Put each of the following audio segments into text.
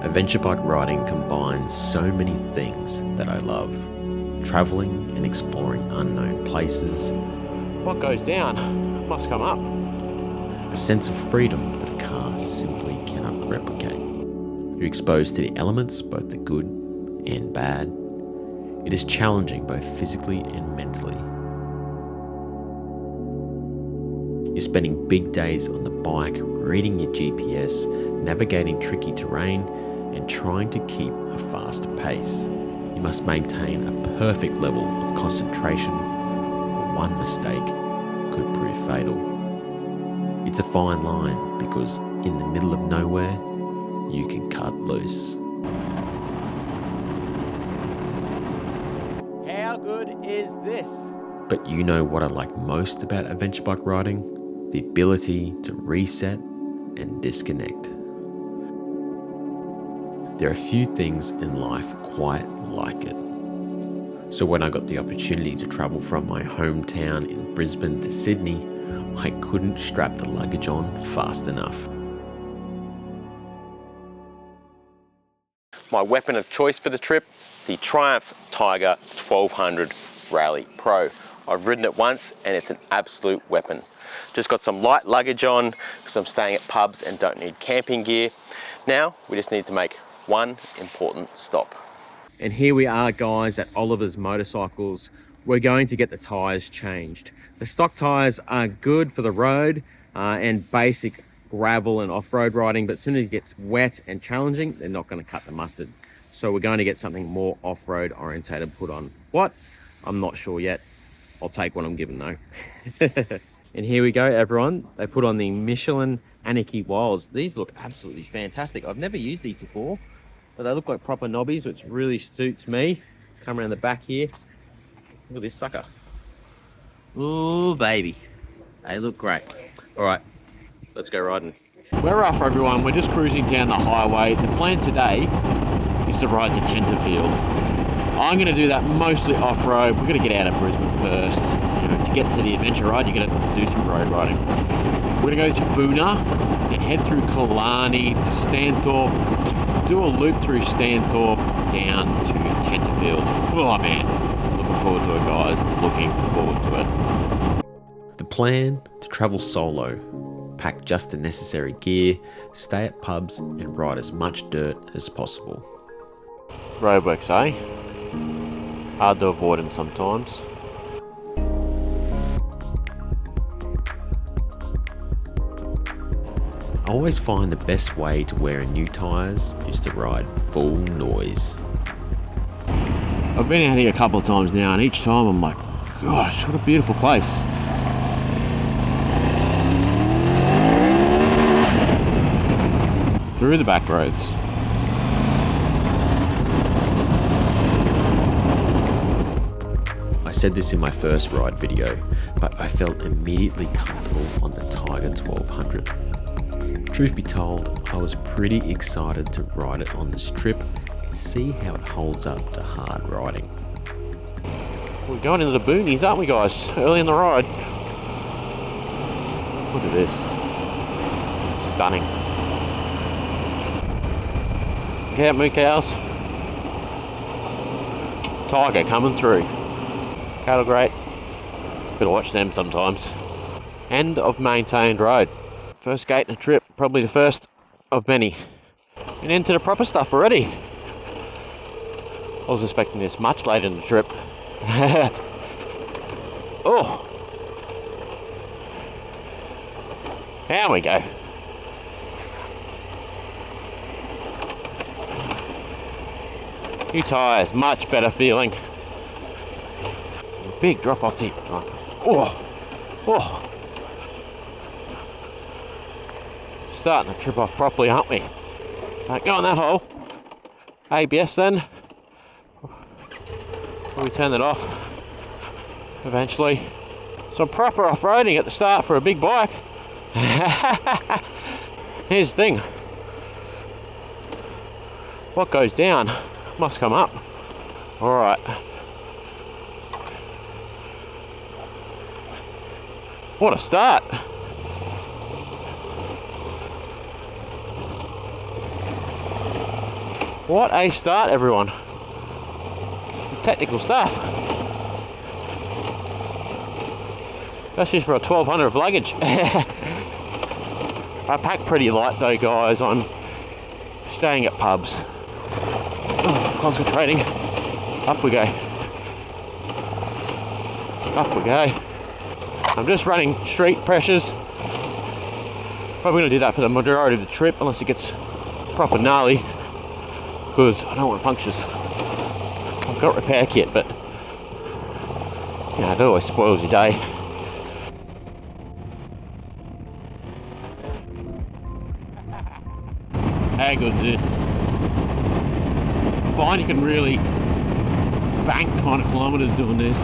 Adventure bike riding combines so many things that I love. Travelling and exploring unknown places. What goes down must come up. A sense of freedom that a car simply cannot replicate. You're exposed to the elements, both the good and bad. It is challenging both physically and mentally. You're spending big days on the bike, reading your GPS, navigating tricky terrain, and trying to keep a fast pace. You must maintain a perfect level of concentration, or one mistake could prove fatal. It's a fine line because in the middle of nowhere, you can cut loose. How good is this? But you know what I like most about adventure bike riding? The ability to reset and disconnect. There are few things in life quite like it. So when I got the opportunity to travel from my hometown in Brisbane to Sydney, I couldn't strap the luggage on fast enough. My weapon of choice for the trip, the Triumph Tiger 1200 Rally Pro. I've ridden it once and it's an absolute weapon. Just got some light luggage on because I'm staying at pubs and don't need camping gear. Now we just need to make one important stop. And here we are, guys, at Oliver's Motorcycles. We're going to get the tyres changed. The stock tyres are good for the road and basic gravel and off-road riding, but as soon as it gets wet and challenging, they're not going to cut the mustard. So we're going to get something more off-road orientated put on. What? I'm not sure yet. I'll take what I'm given though. And here we go, everyone. They put on the Michelin Anarchy Wilds. These look absolutely fantastic. I've never used these before, but they look like proper knobbies, which really suits me. Let's come around the back here. Look at this sucker. Ooh, baby. They look great. All right, let's go riding. We're off, everyone. We're just cruising down the highway. The plan today is to ride to Tenterfield. I'm going to do that mostly off-road. We're going to get out of Brisbane first. You know, to get to the adventure ride, you're going to do some road riding. We're going to go to Boona, then head through Killarney to Stanthorpe, do a loop through Stanthorpe down to Tenterfield. Oh man, looking forward to it, guys. Looking forward to it. The plan to travel solo, pack just the necessary gear, stay at pubs and ride as much dirt as possible. Roadworks, eh? Hard to avoid them sometimes. I always find the best way to wear new tyres is to ride full noise. I've been out here a couple of times now, and each time I'm like, gosh, what a beautiful place. Through the back roads. I said this in my first ride video, but I felt immediately comfortable on the Tiger 1200. Truth be told, I was pretty excited to ride it on this trip and see how it holds up to hard riding. We're going into the boonies, aren't we, guys? Early in the ride. Look at this. Stunning. Look out, moo cows. Tiger coming through. Cattle great. Better watch them sometimes. End of maintained road. First gate in a trip, probably the first of many. And into the proper stuff already. I was expecting this much later in the trip. Oh! There we go. New tyres, much better feeling. Some big drop off deep. Oh! Oh! Starting to trip off properly, aren't we? Right, go in that hole. ABS then. We turn that off eventually. Some proper off-roading at the start for a big bike. Here's the thing. What goes down must come up. Alright. What a start. What a start, everyone. Technical stuff. That's just for a 1200 of luggage. I pack pretty light though, guys. I'm staying at pubs. Oh, concentrating. Up we go. Up we go. I'm just running street pressures. Probably going to do that for the majority of the trip, unless it gets proper gnarly, because I don't want punctures. I've got a repair kit, but yeah, it always spoils your day. How good is this? I find you can really bank kind of kilometres doing this.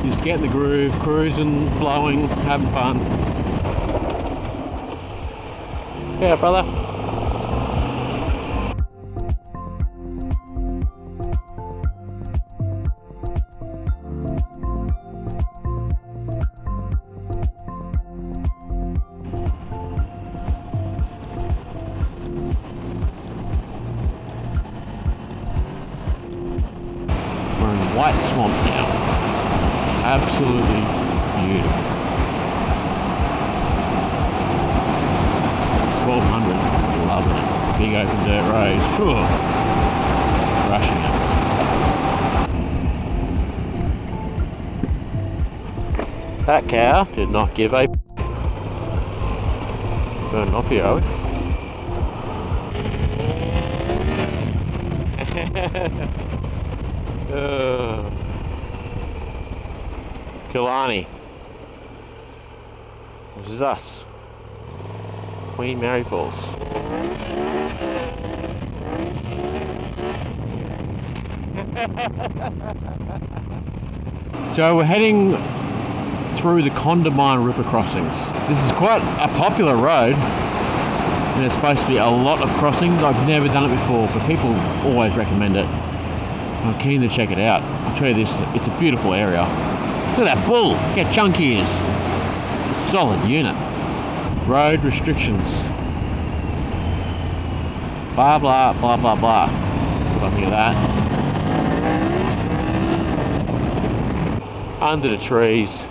You just get in the groove, cruising, flowing, having fun. Yeah, brother. We're in White Swamp now. Absolutely beautiful. 1200, loving it. Big open dirt road. Whew. Rushing it. That cow did not give a burning off here, are we? Killarney. This is us. Queen Mary Falls. So we're heading through the Condamine river crossings. This is quite a popular road. There's supposed to be a lot of crossings. I've never done it before, but people always recommend it. I'm keen to check it out. I'll tell you this, it's a beautiful area. Look at that bull, look how chunky he is. Solid unit. Road restrictions. Blah, blah, blah, blah, blah. That's what I think of that. Under the trees.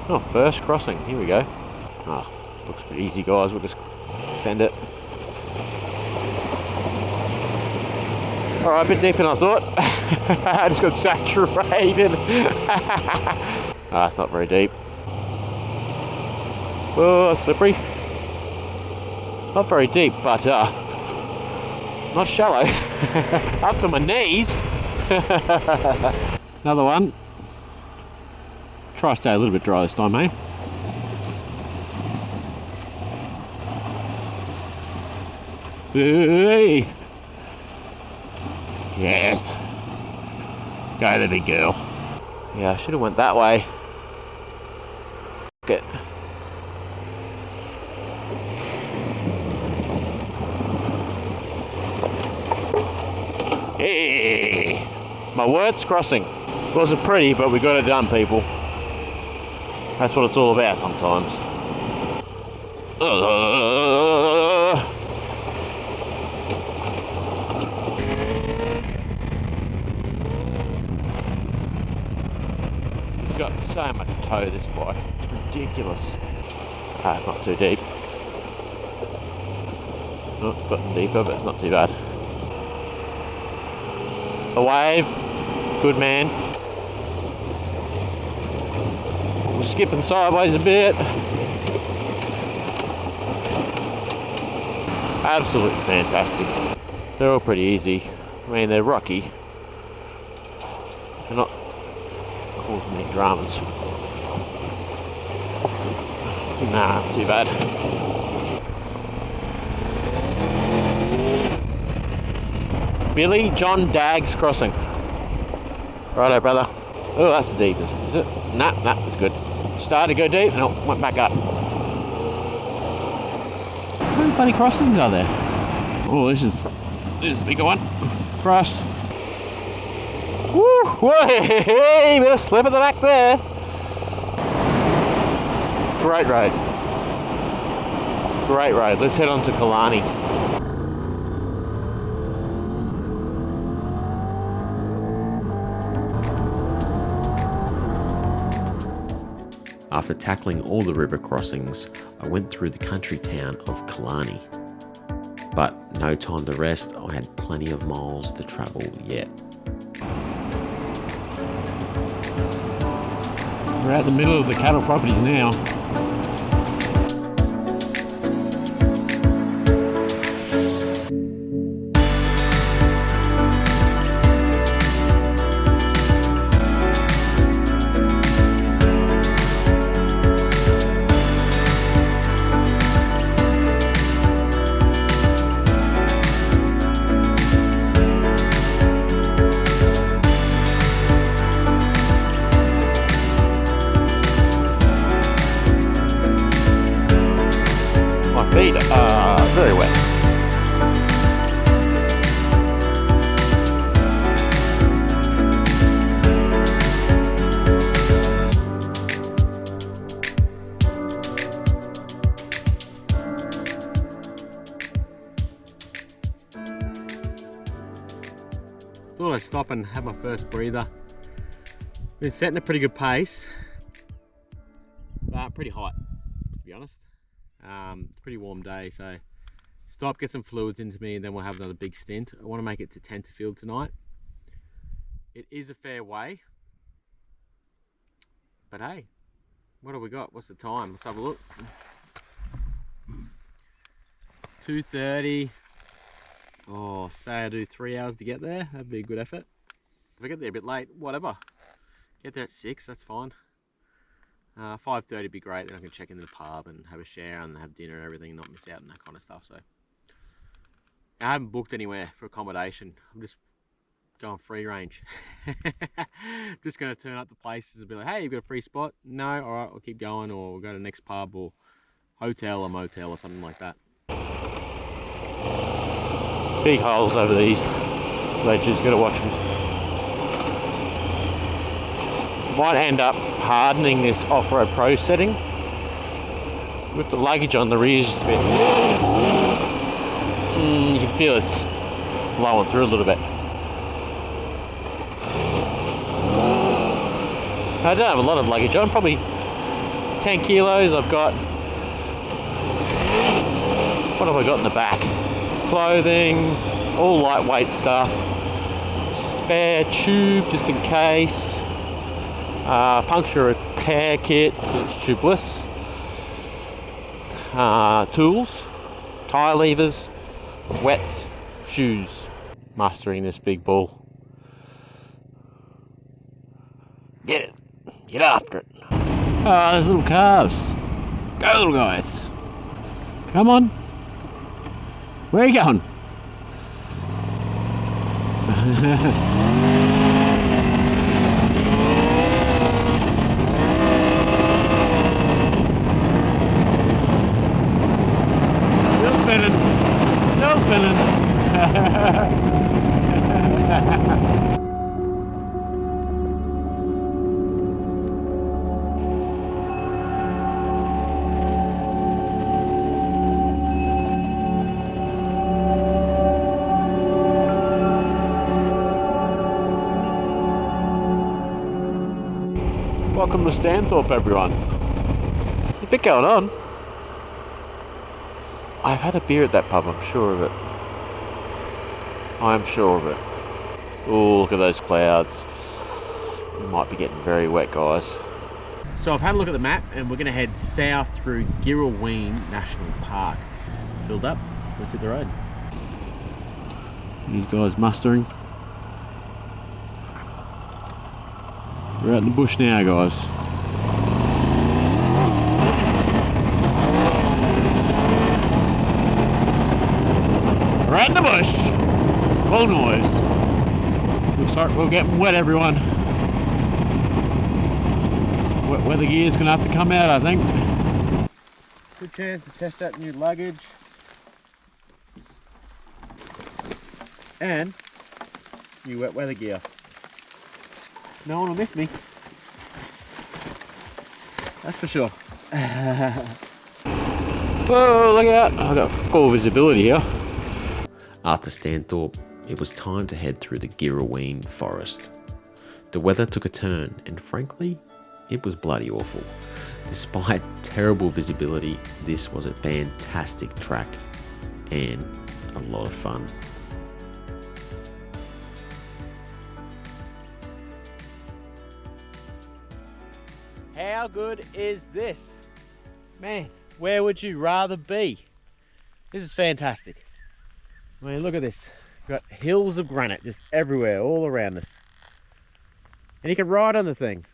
Oh, first crossing, here we go. Oh, looks pretty easy, guys, we'll just send it. Alright, a bit deeper than I thought. I just got saturated. It's not very deep. Oh, slippery. Not very deep, but not shallow. Up to my knees. Another one. Try to stay a little bit dry this time, eh? Hey. Yes. Go the big girl. Yeah, I should have went that way. F it. Hey. My Wirtz crossing. Wasn't pretty, but we got it done, people. That's what it's all about sometimes. It's got so much toe, this bike. It's ridiculous. It's not too deep. Oh, it's gotten deeper, but it's not too bad. A wave. Good man. We're skipping sideways a bit. Absolutely fantastic. They're all pretty easy. I mean, they're rocky. They're not causing any dramas. Nah, not too bad. Billy John Daggs crossing. Righto, brother. Oh, that's the deepest, is it? Nah, it's good. Started to go deep, and it went back up. How many bloody crossings are there? Oh, this is a bigger one. Cross. Woo! Hey, bit of slip at the back there. Great road. Great road. Let's head on to Killarney. After tackling all the river crossings, I went through the country town of Killarney. But no time to rest, I had plenty of miles to travel yet. We're out in the middle of the cattle properties now. Feet are very wet. Thought I'd stop and have my first breather. Been setting a pretty good pace, but pretty hot, to be honest. It's a pretty warm day, so stop, get some fluids into me, and then we'll have another big stint. I want to make it to Tenterfield tonight. It is a fair way, but hey, what have we got? What's the time? Let's have a look. 2:30. Oh, say I do 3 hours to get there. That'd be a good effort. If I get there a bit late, whatever. Get there at 6, that's fine. 5:30 would be great, then I can check into the pub and have a shower and have dinner and everything and not miss out on that kind of stuff. So I haven't booked anywhere for accommodation. I'm just going free range. Just going to turn up to places and be like, hey, you've got a free spot? No? All right, we'll keep going, or we'll go to the next pub or hotel or motel or something like that. Big holes over these ledges, got to watch them. Might end up hardening this off-road pro setting with the luggage on the rear. Just a bit, you can feel it's blowing through a little bit. I don't have a lot of luggage on, probably 10 kilos. I've got, what have I got in the back? Clothing, all lightweight stuff, spare tube just in case. Puncture repair kit because it's tubeless, tools, tyre levers, wets, shoes. Mastering this big bull. Get it, get after it. Ah, those little calves. Go, little guys. Come on. Where are you going? Still spinning. Welcome to Stanthorpe, everyone. There's a bit going on. I've had a beer at that pub, I'm sure of it. I'm sure of it. Oh, look at those clouds. We might be getting very wet, guys. So I've had a look at the map and we're going to head south through Girrawheen National Park. Filled up, let's hit the road. These guys mustering. We're out in the bush now, guys. We're out in the bush. Cool noise. We'll get wet, everyone. Wet weather gear's gonna have to come out, I think. Good chance to test that new luggage. And new wet weather gear. No one will miss me. That's for sure. Whoa, look out. I've got full visibility here. After Stanthorpe, it was time to head through the Girrawheen forest. The weather took a turn and frankly, it was bloody awful. Despite terrible visibility, this was a fantastic track and a lot of fun. How good is this? Man, where would you rather be? This is fantastic. I mean, look at this. We've got hills of granite just everywhere, all around us. And you can ride on the thing.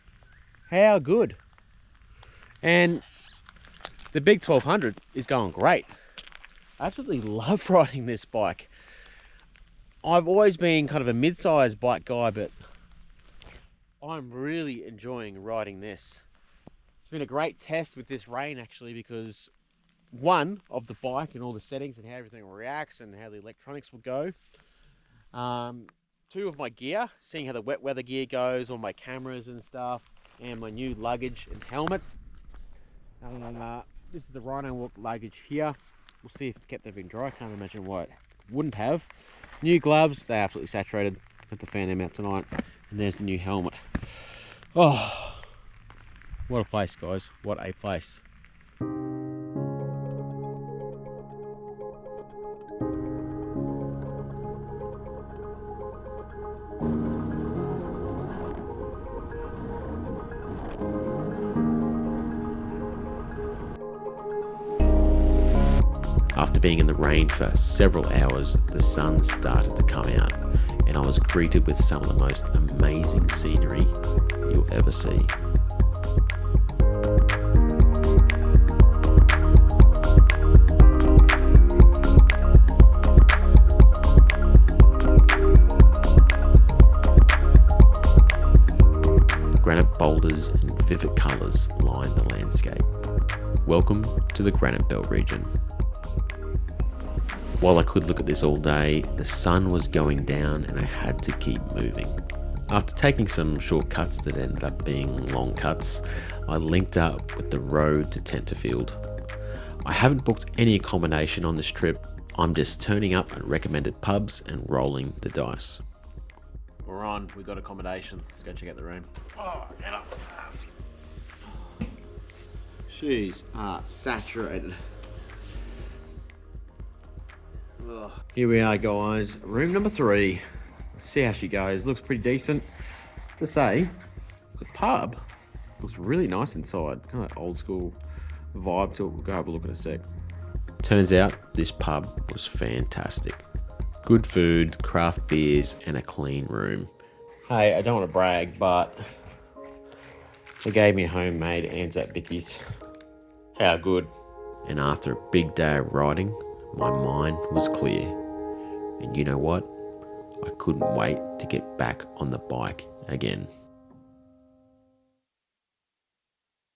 How good. And the big 1200 is going great. I absolutely love riding this bike. I've always been kind of a mid-sized bike guy, but I'm really enjoying riding this. It's been a great test with this rain actually, because one, of the bike and all the settings and how everything reacts and how the electronics will go. Two, of my gear, seeing how the wet weather gear goes, all my cameras and stuff, and my new luggage and helmet. This is the Rhino Walk luggage here. We'll see if it's kept everything dry. I can't imagine why it wouldn't have. New gloves, they're absolutely saturated. Got to fan them out tonight. And there's the new helmet. Oh, what a place, guys. What a place. After being in the rain for several hours, the sun started to come out and I was greeted with some of the most amazing scenery you'll ever see. Granite boulders and vivid colours line the landscape. Welcome to the Granite Belt region. While I could look at this all day, the sun was going down and I had to keep moving. After taking some shortcuts that ended up being long cuts, I linked up with the road to Tenterfield. I haven't booked any accommodation on this trip. I'm just turning up at recommended pubs and rolling the dice. We're on, we got accommodation. Let's go check out the room. Oh, get up. Shoes are saturated. Ugh. Here we are, guys. Room number 3. Let's see how she goes. Looks pretty decent. To say, the pub looks really nice inside. Kind of old school vibe to it. We'll go have a look in a sec. Turns out this pub was fantastic. Good food, craft beers, and a clean room. Hey, I don't want to brag, but they gave me a homemade Anzac Bickies. How good. And after a big day of riding, my mind was clear. And you know what? I couldn't wait to get back on the bike again.